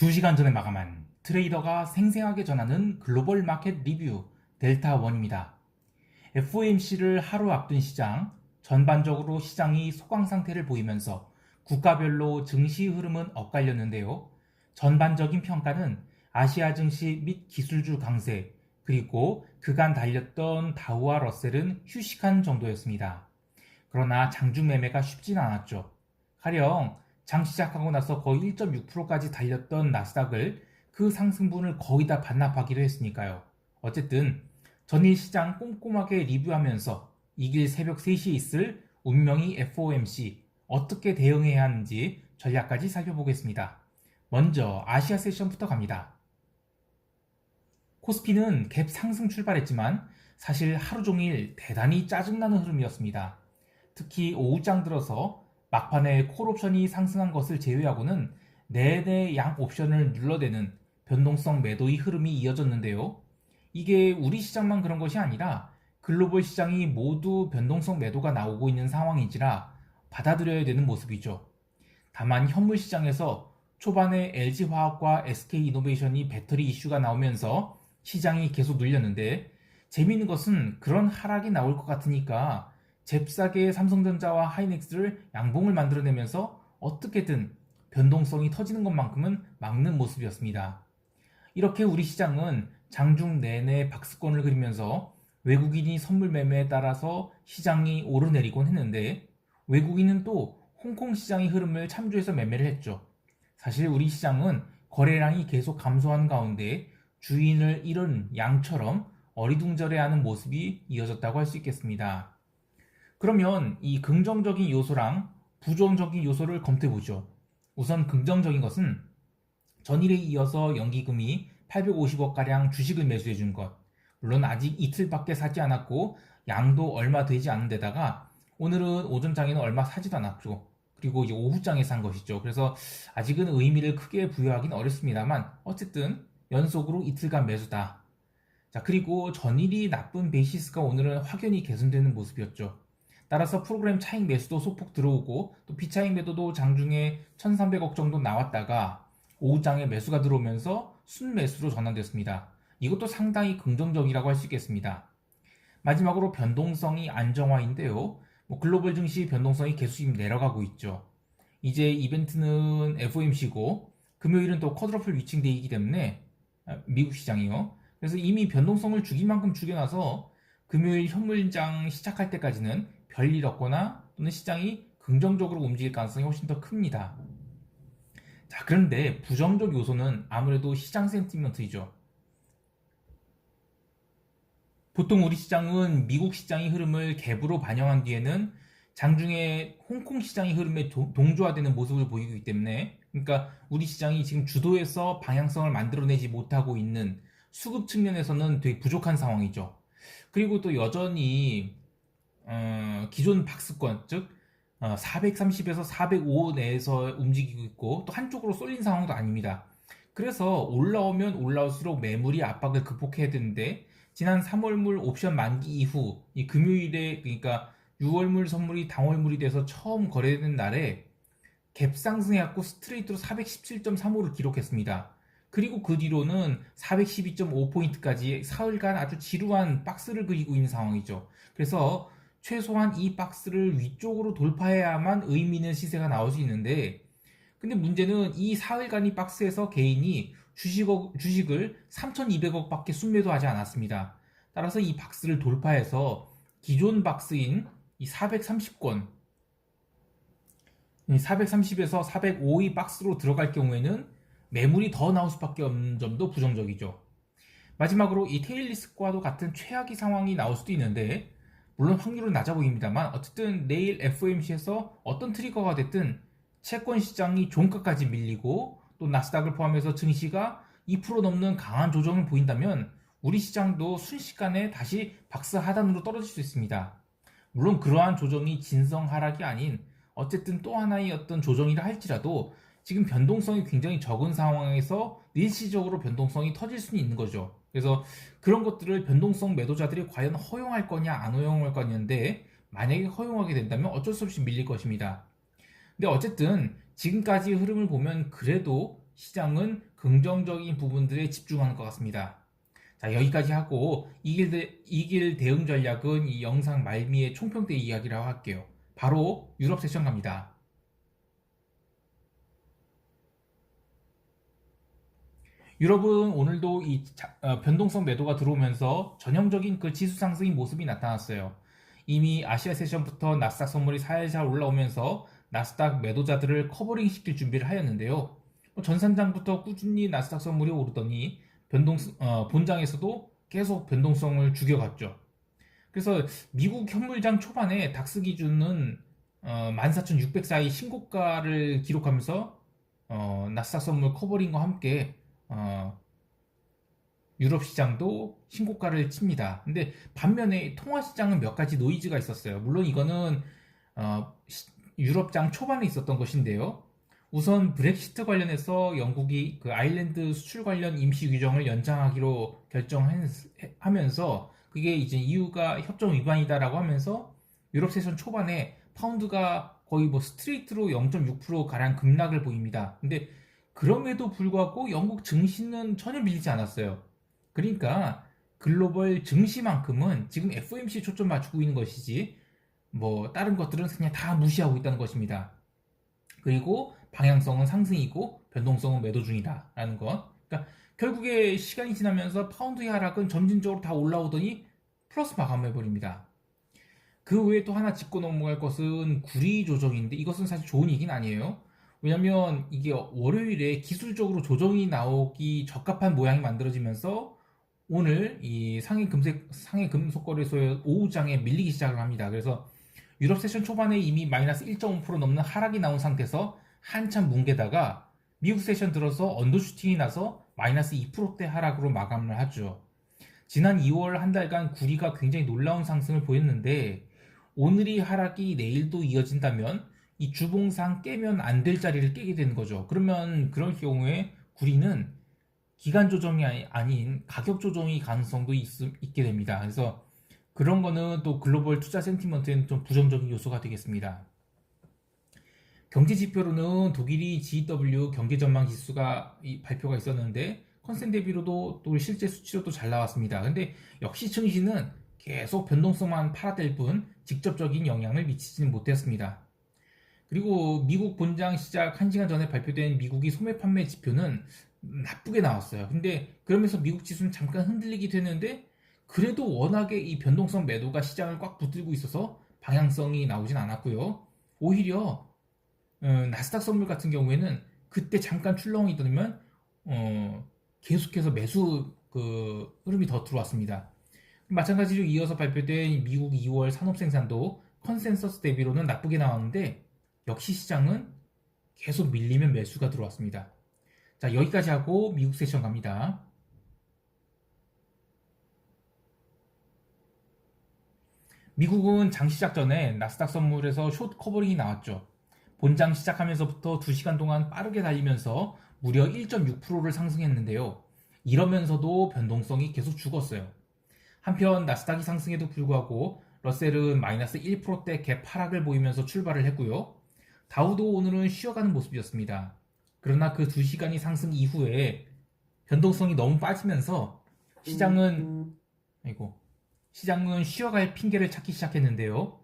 2시간 전에 마감한 트레이더가 생생하게 전하는 글로벌 마켓 리뷰 델타1입니다. FOMC를 하루 앞둔 시장, 전반적으로 시장이 소강 상태를 보이면서 국가별로 증시 흐름은 엇갈렸는데요. 전반적인 평가는 아시아 증시 및 기술주 강세, 그리고 그간 달렸던 다우와 러셀은 휴식한 정도였습니다. 그러나 장중 매매가 쉽진 않았죠. 가령 장 시작하고 나서 거의 1.6%까지 달렸던 나스닥을 그 상승분을 거의 다 반납하기로 했으니까요. 어쨌든 전일 시장 꼼꼼하게 리뷰하면서 이길 새벽 3시에 있을 운명이 FOMC 어떻게 대응해야 하는지 전략까지 살펴보겠습니다. 먼저 아시아 세션부터 갑니다. 코스피는 갭 상승 출발했지만 사실 하루 종일 대단히 짜증나는 흐름이었습니다. 특히 오후장 들어서 막판에 콜옵션이 상승한 것을 제외하고는 내내 양 옵션을 눌러대는 변동성 매도의 흐름이 이어졌는데요. 이게 우리 시장만 그런 것이 아니라 글로벌 시장이 모두 변동성 매도가 나오고 있는 상황인지라 받아들여야 되는 모습이죠. 다만 현물 시장에서 초반에 LG화학과 SK이노베이션이 배터리 이슈가 나오면서 시장이 계속 눌렸는데, 재미있는 것은 그런 하락이 나올 것 같으니까 잽싸게 삼성전자와 하이닉스를 양봉을 만들어내면서 어떻게든 변동성이 터지는 것만큼은 막는 모습이었습니다. 이렇게 우리 시장은 장중 내내 박스권을 그리면서 외국인이 선물 매매에 따라서 시장이 오르내리곤 했는데, 외국인은 또 홍콩 시장의 흐름을 참조해서 매매를 했죠. 사실 우리 시장은 거래량이 계속 감소한 가운데 주인을 잃은 양처럼 어리둥절해하는 모습이 이어졌다고 할 수 있겠습니다. 그러면 이 긍정적인 요소랑 부정적인 요소를 검토해보죠. 우선 긍정적인 것은 전일에 이어서 연기금이 850억가량 주식을 매수해준 것. 물론 아직 이틀밖에 사지 않았고 양도 얼마 되지 않은 데다가 오늘은 오전장에는 얼마 사지도 않았죠. 그리고 이제 오후장에 산 것이죠. 그래서 아직은 의미를 크게 부여하기는 어렵습니다만 어쨌든 연속으로 이틀간 매수다. 자, 그리고 전일이 나쁜 베이시스가 오늘은 확연히 개선되는 모습이었죠. 따라서 프로그램 차익 매수도 소폭 들어오고 또 비차익 매도도 장중에 1,300억 정도 나왔다가 오후장에 매수가 들어오면서 순매수로 전환됐습니다. 이것도 상당히 긍정적이라고 할 수 있겠습니다. 마지막으로 변동성이 안정화인데요. 글로벌 증시 변동성이 계속 내려가고 있죠. 이제 이벤트는 FOMC고 금요일은 또 쿼드러플 위칭데이이기 때문에 미국 시장이요. 그래서 이미 변동성을 주긴 만큼 죽여놔서 금요일 현물장 시작할 때까지는 별일 없거나 또는 시장이 긍정적으로 움직일 가능성이 훨씬 더 큽니다. 자, 그런데 부정적 요소는 아무래도 시장 센티먼트이죠. 보통 우리 시장은 미국 시장의 흐름을 갭으로 반영한 뒤에는 장중에 홍콩 시장의 흐름에 동조화되는 모습을 보이기 때문에, 그러니까 우리 시장이 지금 주도해서 방향성을 만들어내지 못하고 있는 수급 측면에서는 되게 부족한 상황이죠. 그리고 또 여전히 기존 박스권, 즉 430에서 405 내에서 움직이고 있고 또 한쪽으로 쏠린 상황도 아닙니다. 그래서 올라오면 올라올수록 매물이 압박을 극복해야 되는데, 지난 3월물 옵션 만기 이후 이 금요일에, 그러니까 6월물 선물이 당월물이 돼서 처음 거래되는 날에 갭 상승해갖고 스트레이트로 417.35를 기록했습니다. 그리고 그 뒤로는 412.5포인트까지 사흘간 아주 지루한 박스를 그리고 있는 상황이죠. 그래서 최소한 이 박스를 위쪽으로 돌파해야만 의미 있는 시세가 나올 수 있는데, 근데 문제는 이 사흘간의 박스에서 개인이 주식을 3,200억 밖에 순매도하지 않았습니다. 따라서 이 박스를 돌파해서 기존 박스인 이 430권, 430에서 405의 박스로 들어갈 경우에는 매물이 더 나올 수밖에 없는 점도 부정적이죠. 마지막으로 이 테일리스크와도 같은 최악의 상황이 나올 수도 있는데, 물론 확률은 낮아 보입니다만 어쨌든 내일 FOMC에서 어떤 트리거가 됐든 채권 시장이 종가까지 밀리고 또 나스닥을 포함해서 증시가 2% 넘는 강한 조정을 보인다면 우리 시장도 순식간에 다시 박스 하단으로 떨어질 수 있습니다. 물론 그러한 조정이 진성 하락이 아닌 어쨌든 또 하나의 어떤 조정이라 할지라도 지금 변동성이 굉장히 적은 상황에서 일시적으로 변동성이 터질 수는 있는 거죠. 그래서 그런 것들을 변동성 매도자들이 과연 허용할 거냐 안 허용할 거냐인데, 만약에 허용하게 된다면 어쩔 수 없이 밀릴 것입니다. 근데 어쨌든 지금까지 흐름을 보면 그래도 시장은 긍정적인 부분들에 집중하는 것 같습니다. 자, 여기까지 하고 이길 대응 전략은 이 영상 말미에 총평대 이야기라고 할게요. 바로 유럽 세션 갑니다. 유럽은 오늘도 변동성 매도가 들어오면서 전형적인 그 지수 상승의 모습이 나타났어요. 이미 아시아 세션부터 나스닥 선물이 살살 올라오면서 나스닥 매도자들을 커버링 시킬 준비를 하였는데요. 전산장부터 꾸준히 나스닥 선물이 오르더니 본장에서도 계속 변동성을 죽여갔죠. 그래서 미국 현물장 초반에 닥스 기준은 14,600 사이 신고가를 기록하면서 나스닥 선물 커버링과 함께 유럽 시장도 신고가를 칩니다. 근데 반면에 통화 시장은 몇 가지 노이즈가 있었어요. 물론 이거는 유럽장 초반에 있었던 것인데요. 우선 브렉시트 관련해서 영국이 그 아일랜드 수출 관련 임시 규정을 연장하기로 결정하면서 그게 이제 이유가 협정 위반이다라고 하면서 유럽 세션 초반에 파운드가 거의 뭐 스트레이트로 0.6% 가량 급락을 보입니다. 근데 그럼에도 불구하고 영국 증시는 전혀 밀리지 않았어요. 그러니까 글로벌 증시만큼은 지금 FOMC에 초점 맞추고 있는 것이지 뭐 다른 것들은 그냥 다 무시하고 있다는 것입니다. 그리고 방향성은 상승이고 변동성은 매도 중이다라는 것. 그러니까 결국에 시간이 지나면서 파운드의 하락은 점진적으로 다 올라오더니 플러스 마감해버립니다. 그 외에 또 하나 짚고 넘어갈 것은 구리 조정인데 이것은 사실 좋은 얘기는 아니에요. 왜냐면 이게 월요일에 기술적으로 조정이 나오기 적합한 모양이 만들어지면서 오늘 이 상해 금속 거래소의 오후장에 밀리기 시작을 합니다. 그래서 유럽 세션 초반에 이미 마이너스 1.5% 넘는 하락이 나온 상태에서 한참 뭉개다가 미국 세션 들어서 언더슈팅이 나서 마이너스 2%대 하락으로 마감을 하죠. 지난 2월 한 달간 구리가 굉장히 놀라운 상승을 보였는데 오늘이 하락이 내일도 이어진다면 이 주봉상 깨면 안 될 자리를 깨게 되는 거죠. 그러면 그럴 경우에 구리는 기간 조정이 아닌 가격 조정이 가능성도 있게 됩니다. 그래서 그런 거는 또 글로벌 투자 센티먼트에는 좀 부정적인 요소가 되겠습니다. 경제 지표로는 독일이 GW 경제 전망 지수가 발표가 있었는데 컨센 대비로도 또 실제 수치로도 잘 나왔습니다. 근데 역시 증시는 계속 변동성만 팔아댈 뿐 직접적인 영향을 미치지는 못했습니다. 그리고 미국 본장 시작 1시간 전에 발표된 미국이 소매 판매 지표는 나쁘게 나왔어요. 근데 그러면서 미국 지수는 잠깐 흔들리기도 했는데 그래도 워낙에 이 변동성 매도가 시장을 꽉 붙들고 있어서 방향성이 나오진 않았고요. 오히려 나스닥 선물 같은 경우에는 그때 잠깐 출렁이 있더니만 계속해서 매수 그 흐름이 더 들어왔습니다. 마찬가지로 이어서 발표된 미국 2월 산업 생산도 컨센서스 대비로는 나쁘게 나왔는데 역시 시장은 계속 밀리면 매수가 들어왔습니다. 자, 여기까지 하고 미국 세션 갑니다. 미국은 장 시작 전에 나스닥 선물에서 숏 커버링이 나왔죠. 본장 시작하면서부터 2시간 동안 빠르게 달리면서 무려 1.6%를 상승했는데요. 이러면서도 변동성이 계속 죽었어요. 한편 나스닥이 상승에도 불구하고 러셀은 마이너스 1%대 갭 하락을 보이면서 출발을 했고요. 다우도 오늘은 쉬어가는 모습이었습니다. 그러나 그 2시간이 상승 이후에 변동성이 너무 빠지면서 시장은 쉬어갈 핑계를 찾기 시작했는데요.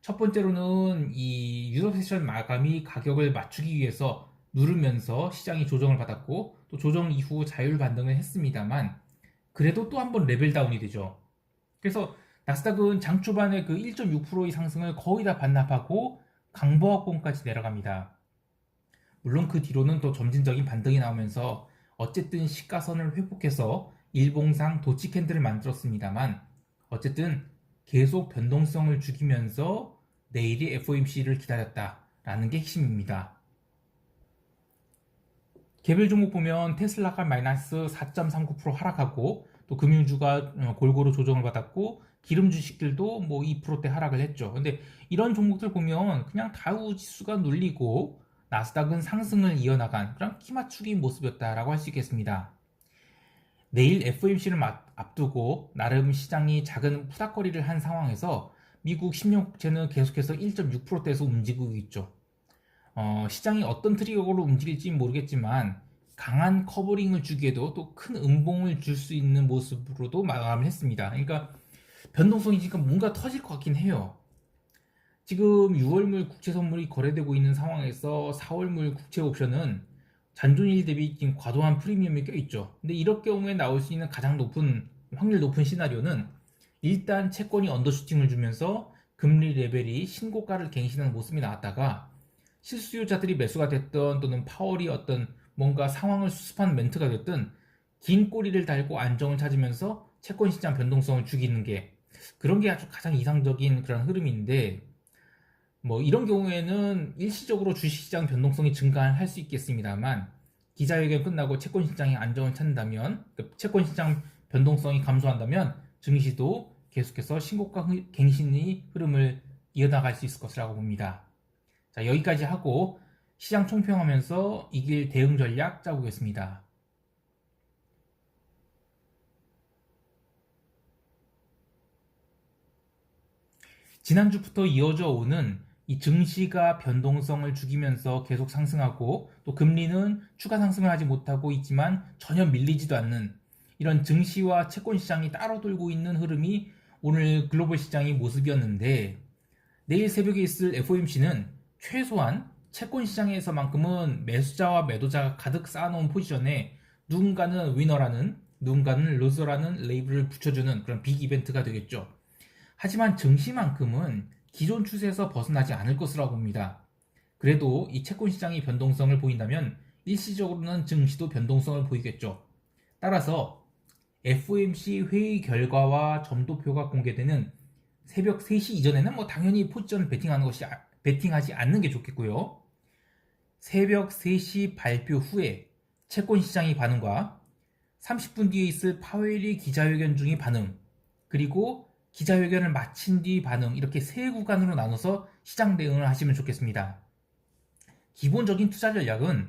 첫 번째로는 이 유럽 세션 마감이 가격을 맞추기 위해서 누르면서 시장이 조정을 받았고 또 조정 이후 자율 반등을 했습니다만 그래도 또 한 번 레벨 다운이 되죠. 그래서 나스닥은 장 초반에 그 1.6%의 상승을 거의 다 반납하고 강보합권까지 내려갑니다. 물론 그 뒤로는 또 점진적인 반등이 나오면서 어쨌든 시가선을 회복해서 일봉상 도치 캔들을 만들었습니다만 어쨌든 계속 변동성을 죽이면서 내일이 FOMC를 기다렸다라는 게 핵심입니다. 개별 종목 보면 테슬라가 마이너스 4.39% 하락하고 또 금융주가 골고루 조정을 받았고 기름 주식들도 뭐 2%대 하락을 했죠. 근데 이런 종목들 보면 그냥 다우 지수가 눌리고 나스닥은 상승을 이어나간 그런 키 맞추기 모습이었다라고 할 수 있겠습니다. 내일 FOMC를 앞두고 나름 시장이 작은 푸닥거리를 한 상황에서 미국 10년 국채는 계속해서 1.6%대에서 움직이고 있죠. 시장이 어떤 트리거로 움직일지 모르겠지만 강한 커버링을 주기에도 또 큰 음봉을 줄 수 있는 모습으로도 마감을 했습니다. 그러니까 변동성이 지금 뭔가 터질 것 같긴 해요. 지금 6월물 국채 선물이 거래되고 있는 상황에서 4월물 국채 옵션은 잔존일 대비 지금 과도한 프리미엄이 껴있죠. 근데 이럴 경우에 나올 수 있는 가장 높은 확률 높은 시나리오는 일단 채권이 언더슈팅을 주면서 금리 레벨이 신고가를 갱신하는 모습이 나왔다가 실수요자들이 매수가 됐던 또는 파월이 어떤 뭔가 상황을 수습한 멘트가 됐든 긴 꼬리를 달고 안정을 찾으면서 채권 시장 변동성을 죽이는 게 그런 게 아주 가장 이상적인 그런 흐름인데 뭐 이런 경우에는 일시적으로 주식시장 변동성이 증가할 수 있겠습니다만 기자회견 끝나고 채권시장이 안정을 찾는다면 채권시장 변동성이 감소한다면 증시도 계속해서 신고가 갱신의 흐름을 이어나갈 수 있을 것이라고 봅니다. 자, 여기까지 하고 시장 총평하면서 이길 대응 전략 짜보겠습니다. 지난주부터 이어져 오는 이 증시가 변동성을 죽이면서 계속 상승하고 또 금리는 추가 상승을 하지 못하고 있지만 전혀 밀리지도 않는 이런 증시와 채권 시장이 따로 돌고 있는 흐름이 오늘 글로벌 시장의 모습이었는데 내일 새벽에 있을 FOMC는 최소한 채권 시장에서만큼은 매수자와 매도자가 가득 쌓아놓은 포지션에 누군가는 위너라는 누군가는 루저라는 레이블을 붙여주는 그런 빅 이벤트가 되겠죠. 하지만 증시만큼은 기존 추세에서 벗어나지 않을 것이라고 봅니다. 그래도 이 채권 시장이 변동성을 보인다면 일시적으로는 증시도 변동성을 보이겠죠. 따라서 FOMC 회의 결과와 점도표가 공개되는 새벽 3시 이전에는 뭐 당연히 포지션 베팅하지 않는 게 좋겠고요. 새벽 3시 발표 후에 채권 시장의 반응과 30분 뒤에 있을 파웰이 기자회견 중의 반응, 그리고 기자회견을 마친 뒤 반응, 이렇게 세 구간으로 나눠서 시장 대응을 하시면 좋겠습니다. 기본적인 투자 전략은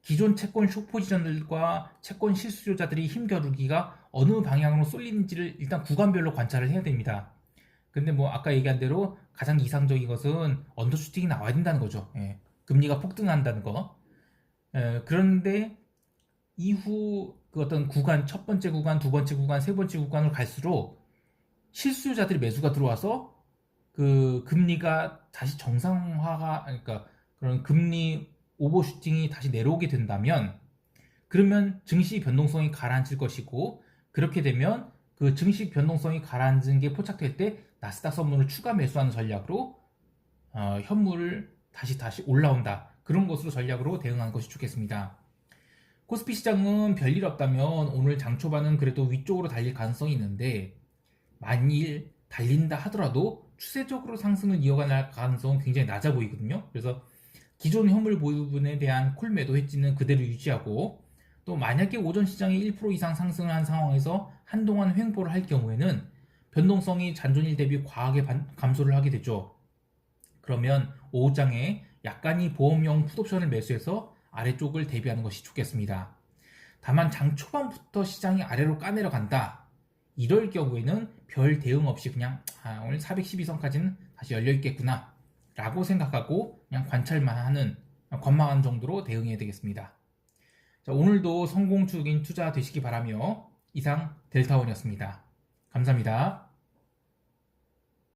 기존 채권 숏포지션들과 채권 실수요자들이 힘겨루기가 어느 방향으로 쏠리는지를 일단 구간별로 관찰을 해야 됩니다. 근데 뭐 아까 얘기한 대로 가장 이상적인 것은 언더슈팅이 나와야 된다는 거죠. 예, 금리가 폭등한다는 거. 그런데 이후 그 어떤 구간, 첫 번째 구간, 두 번째 구간, 세 번째 구간을 갈수록 실수요자들이 매수가 들어와서 그 금리가 다시 정상화가, 그러니까 그런 금리 오버슈팅이 다시 내려오게 된다면 그러면 증시 변동성이 가라앉을 것이고, 그렇게 되면 그 증시 변동성이 가라앉은 게 포착될 때 나스닥 선물을 추가 매수하는 전략으로 현물을 다시 올라온다, 그런 것으로 전략으로 대응하는 것이 좋겠습니다. 코스피 시장은 별일 없다면 오늘 장 초반은 그래도 위쪽으로 달릴 가능성이 있는데 만일 달린다 하더라도 추세적으로 상승을 이어갈 가능성은 굉장히 낮아 보이거든요. 그래서 기존 현물 부분에 대한 콜 매도 해지는 그대로 유지하고, 또 만약에 오전 시장이 1% 이상 상승을 한 상황에서 한동안 횡보를 할 경우에는 변동성이 잔존일 대비 과하게 감소를 하게 되죠. 그러면 오후장에 약간의 보험용 풋옵션을 매수해서 아래쪽을 대비하는 것이 좋겠습니다. 다만 장 초반부터 시장이 아래로 까내려간다, 이럴 경우에는 별 대응 없이 그냥 오늘 412선까지는 다시 열려있겠구나 라고 생각하고 그냥 관찰만 하는, 관망하는 정도로 대응해야 되겠습니다. 자, 오늘도 성공적인 투자 되시기 바라며 이상 델타원이었습니다. 감사합니다.